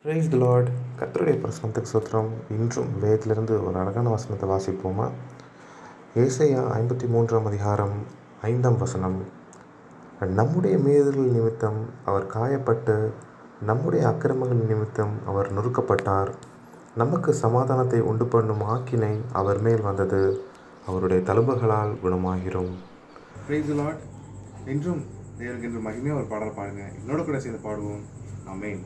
Praise the Lord. கர்த்தருடைய பிரசனத்துக்கு ஸ்தோத்திரம். இன்றும் வேதத்திலிருந்து ஒரு அழகான வசனத்தை வாசிப்போமா? ஏசாயா 53ஆம் அதிகாரம் 5ஆம் வசனம். நம்முடைய மீறுதல்கள் நிமித்தம் அவர் காயப்பட்டு, நம்முடைய அக்கிரமங்கள் நிமித்தம் அவர் நொறுக்கப்பட்டார். நமக்கு சமாதானத்தை உண்டு பண்ணும் ஆக்கினை அவர் மேல் வந்தது. அவருடைய தழும்புகளால் குணமாகிறோம். Praise the Lord. இன்றும் தேவனுக்கு இன்று மகிமையாக ஒரு பாடல் பாடுங்க. என்னோட கூட சேர்ந்து பாடுவோம். ஆமென்.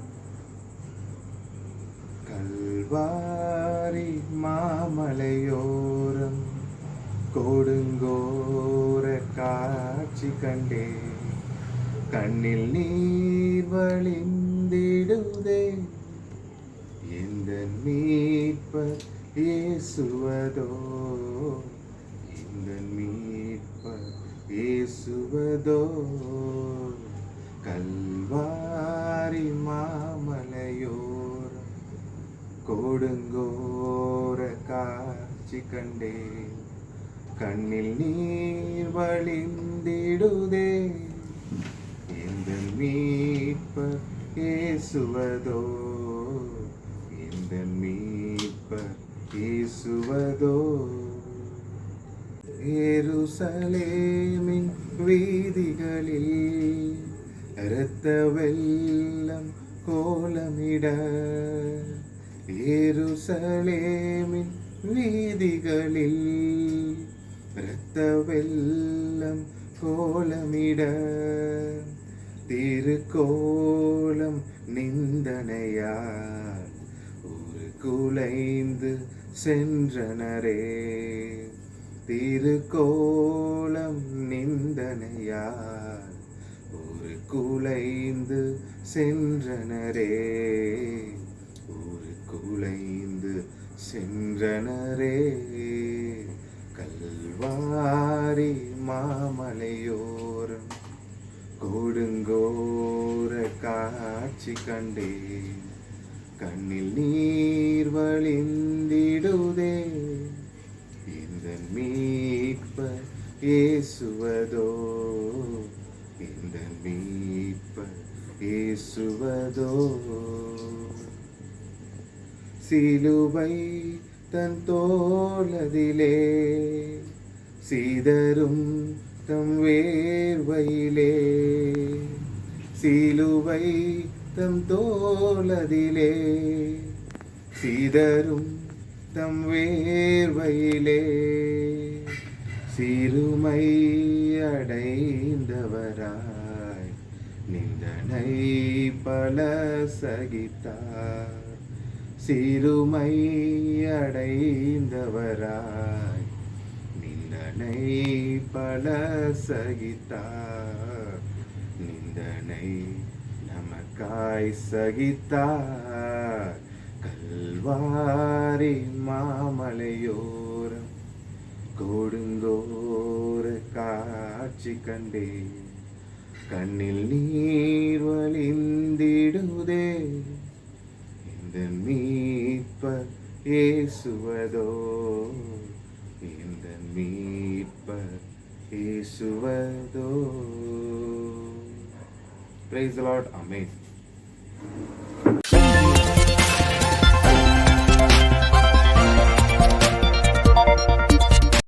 கல்வாரி மாமலையோரம் கொடுங்கோர காட்சி கண்டே, கண்ணில் நீர் வழிந்திடுதே. எந்த மீட்பர் இயேசுவதோ, இந்த மீட்பர் இயேசுவதோ. கல்வாரி மாமலையோரம் கொடுங்கோர காட்சி கண்டே, கண்ணில் நீர் வழிந்திடுதே. இந்த மீட்பர் இயேசுவதோ, இந்த மீட்பர் இயேசுவதோ. எருசலேமின் வீதிகளில் இரத்த வெள்ளம் கோலமிட, எருசலேமின் வீதிகளில் இரத்த வெள்ளம் கோலமிட, திருக்கோலம் நிந்தனையார் ஒரு குலைந்து சென்றனரே. திருக்கோலம் நிந்தனையார் ஒரு குலைந்து சென்றனரே, ஒரு குலைந்து சென்றனரே. கல்வாரி மாமலையோரம் கொடுங்கோர காட்சி கண்டே, கண்ணில் நீர் வழிந்திடுதே. இந்த மீட்பர் இயேசுவதோ, இந்த மீட்பர் இயேசுவதோ. சிலுவை தன் தோளதிலே சீதரும் தம் வேர்வையிலே, சிலுவை தம் தோளதிலே சீதரும் தம் வேர்வையிலே, சிறுமை அடைந்தவராய் நிந்தனை பல சகித்தார். சிறுமை அடைந்தவராய் நிந்தனை பல சகித்தார். நிந்தனை நமக்காய் சகித்தார். கல்வாரி மாமலையோரம் கொடுங்கோர காட்சி கண்டே, கண்ணில் நீர் வழிந்திடுதே. இந்த மீட்பர் இயேசுவதோ, இந்த மீட்பர் இயேசுவதோ. Praise the Lord. Amen.